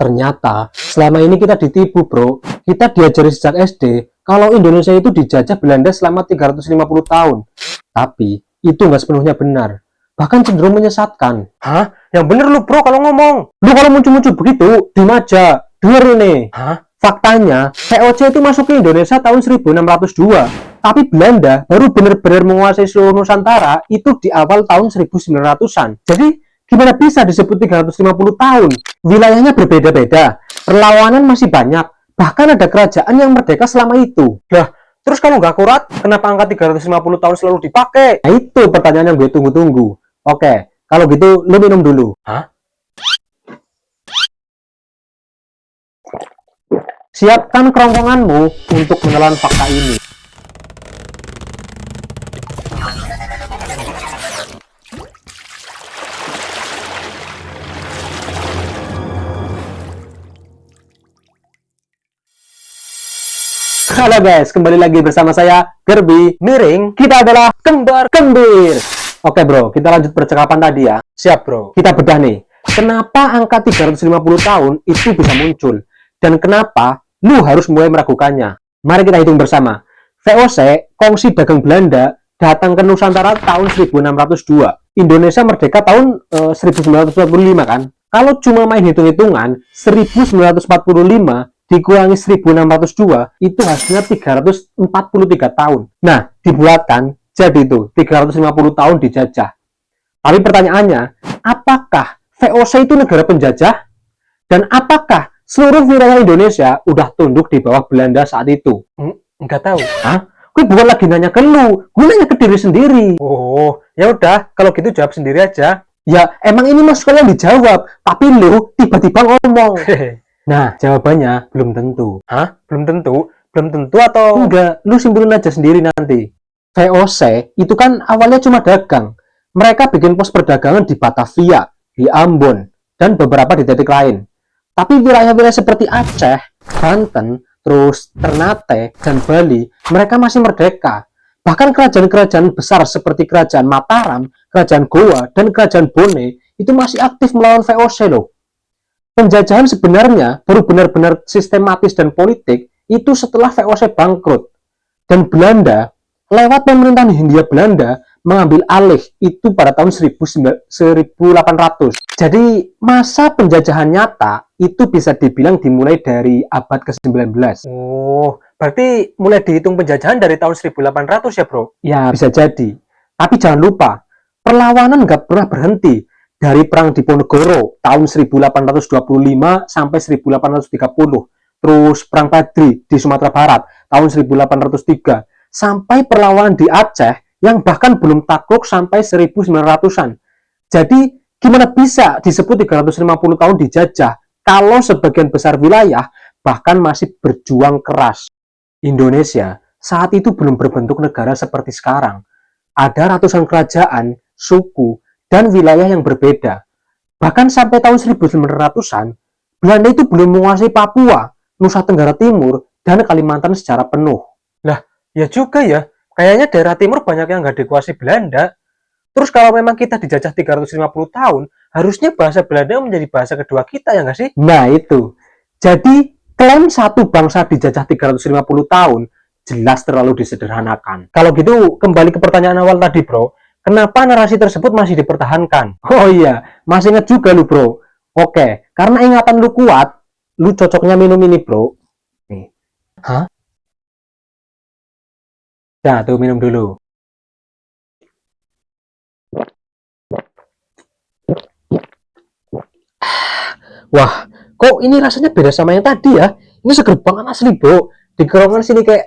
Ternyata selama ini kita ditipu, bro. Kita diajari sejak SD kalau Indonesia itu dijajah Belanda selama 350 tahun. Tapi itu nggak sepenuhnya benar. Bahkan cenderung menyesatkan. Hah? Yang bener lu bro kalau ngomong. Lu kalau muncul-muncul begitu, diem aja. Dengar nih. Hah? Faktanya, VOC itu masuk ke Indonesia tahun 1602. Tapi Belanda baru benar-benar menguasai seluruh Nusantara itu di awal tahun 1900-an. Jadi, gimana bisa disebut 350 tahun? Wilayahnya berbeda-beda, perlawanan masih banyak, bahkan ada kerajaan yang merdeka selama itu. Lah, terus kalau nggak akurat, kenapa angka 350 tahun selalu dipakai? Nah, itu pertanyaan yang gue tunggu-tunggu. Oke, kalau gitu lu minum dulu. Hah? Siapkan kerongkonganmu untuk menelan fakta ini. Halo guys, kembali lagi bersama saya, Gerbi Miring. Kita adalah Kembar Kembir. Oke bro, kita lanjut percakapan tadi ya. Siap bro. Kita bedah nih, kenapa angka 350 tahun itu bisa muncul? Dan kenapa lu harus mulai meragukannya? Mari kita hitung bersama. VOC, kongsi dagang Belanda, datang ke Nusantara tahun 1602. Indonesia merdeka tahun 1945 kan? Kalau cuma main hitung-hitungan, 1945 dikurangi 1602 itu hasilnya 343 tahun. Nah, dibulatkan jadi itu 350 tahun dijajah. Tapi pertanyaannya, apakah VOC itu negara penjajah? Dan apakah seluruh wilayah Indonesia udah tunduk di bawah Belanda saat itu? Nggak tahu. Hah? Gue bukan lagi nanya ke lu, gue nanya ke diri sendiri. Oh, ya udah, kalau gitu jawab sendiri aja. Ya, emang ini masuk kalian dijawab, tapi lu tiba-tiba ngomong. Nah, jawabannya belum tentu. Hah? Belum tentu? Belum tentu atau? Enggak, lu simpulin aja sendiri nanti. VOC itu kan awalnya cuma dagang. Mereka bikin pos perdagangan di Batavia, di Ambon, dan beberapa di titik lain. Tapi wilayah-wilayah seperti Aceh, Banten, terus Ternate, dan Bali, mereka masih merdeka. Bahkan kerajaan-kerajaan besar seperti Kerajaan Mataram, Kerajaan Goa, dan Kerajaan Bone itu masih aktif melawan VOC loh. Penjajahan sebenarnya baru benar-benar sistematis dan politik itu setelah VOC bangkrut. Dan Belanda, lewat pemerintahan Hindia Belanda, mengambil alih itu pada tahun 1800. Jadi, masa penjajahan nyata itu bisa dibilang dimulai dari abad ke-19. Oh, berarti mulai dihitung penjajahan dari tahun 1800 ya bro? Ya, bisa jadi. Tapi jangan lupa, perlawanan nggak pernah berhenti. Dari Perang Diponegoro tahun 1825 sampai 1830. Terus Perang Padri di Sumatera Barat tahun 1803. Sampai perlawanan di Aceh yang bahkan belum takluk sampai 1900-an. Jadi, gimana bisa disebut 350 tahun dijajah kalau sebagian besar wilayah bahkan masih berjuang keras? Indonesia saat itu belum berbentuk negara seperti sekarang. Ada ratusan kerajaan, suku, dan wilayah yang berbeda. Bahkan sampai tahun 1900-an, Belanda itu belum menguasai Papua, Nusa Tenggara Timur, dan Kalimantan secara penuh. Lah, ya juga ya. Kayaknya daerah timur banyak yang nggak dikuasai Belanda. Terus kalau memang kita dijajah 350 tahun, harusnya bahasa Belanda menjadi bahasa kedua kita ya nggak sih? Nah itu. Jadi, klaim satu bangsa dijajah 350 tahun jelas terlalu disederhanakan. Kalau gitu, kembali ke pertanyaan awal tadi bro. Kenapa narasi tersebut masih dipertahankan? Oh iya, masih ingat juga lu bro. Oke, karena ingatan lu kuat, lu cocoknya minum ini bro. Nih. Hah? Nah, tuh minum dulu. Wah, kok ini rasanya beda sama yang tadi ya? Ini seger banget asli bro. Di kerongkongan sini kayak,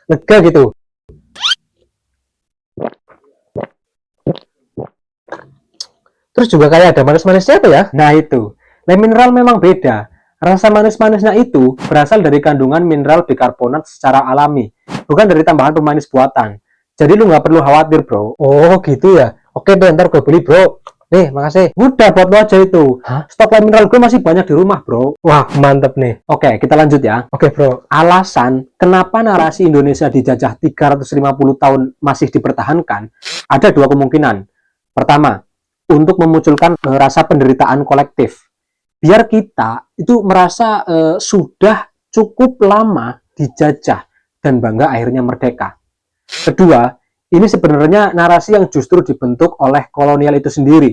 lega gitu. Terus juga kayak ada manis-manisnya apa ya? Nah itu, le mineral memang beda. Rasa manis-manisnya itu berasal dari kandungan mineral bikarbonat secara alami, bukan dari tambahan pemanis buatan. Jadi lu nggak perlu khawatir bro. Oh gitu ya? Oke deh, ntar gue beli bro. Nih, makasih. Udah buat lo aja itu. Hah? Stok le mineral gue masih banyak di rumah bro. Wah, mantep nih. Oke, kita lanjut ya. Oke bro. Alasan kenapa narasi Indonesia dijajah 350 tahun masih dipertahankan, ada dua kemungkinan. Pertama, untuk memunculkan rasa penderitaan kolektif. biar kita itu merasa sudah cukup lama dijajah dan bangga akhirnya merdeka. Kedua, ini sebenarnya narasi yang justru dibentuk oleh kolonial itu sendiri.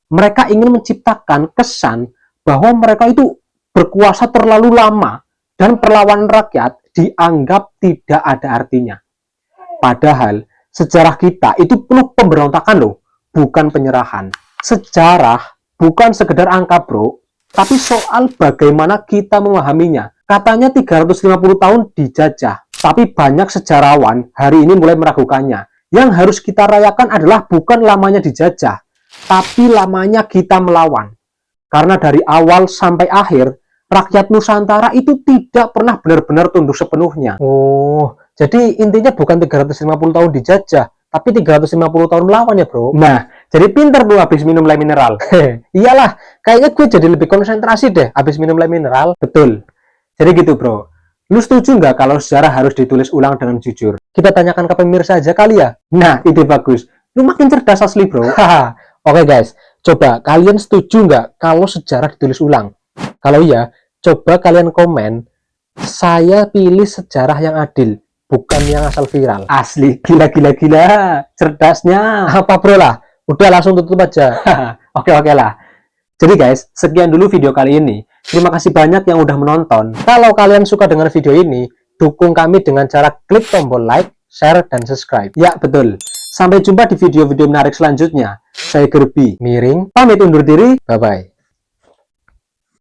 Mereka ingin menciptakan kesan bahwa mereka itu berkuasa terlalu lama dan perlawanan rakyat dianggap tidak ada artinya. Padahal sejarah kita itu penuh pemberontakan loh, bukan penyerahan. Sejarah bukan sekedar angka bro, tapi soal bagaimana kita memahaminya. Katanya 350 tahun dijajah, tapi banyak sejarawan hari ini mulai meragukannya. Yang harus kita rayakan adalah bukan lamanya dijajah, tapi lamanya kita melawan. Karena dari awal sampai akhir, rakyat Nusantara itu tidak pernah benar-benar tunduk sepenuhnya. Oh, jadi intinya bukan 350 tahun dijajah, tapi 350 tahun melawan ya bro. Nah, jadi pinter tuh habis minum lem mineral. Iyalah, kayaknya gue jadi lebih konsentrasi deh habis minum lem mineral. Betul. Jadi gitu bro. Lu setuju nggak kalau sejarah harus ditulis ulang dengan jujur? Kita tanyakan ke pemirsa aja kali ya. Nah, ide bagus. Lu makin cerdas asli bro. Haha. Oke guys, coba kalian setuju nggak kalau sejarah ditulis ulang? Kalau iya, coba kalian komen, saya pilih sejarah yang adil, bukan yang asal viral. Asli, gila. Cerdasnya. Apa bro lah? Udah langsung tutup aja. Oke lah. Jadi guys, sekian dulu video kali ini. Terima kasih banyak yang udah menonton. Kalau kalian suka dengan video ini, dukung kami dengan cara klik tombol like, share, dan subscribe. Ya, betul. Sampai jumpa di video-video menarik selanjutnya. Saya Gerbi. Miring, Pamit undur diri. bye-bye.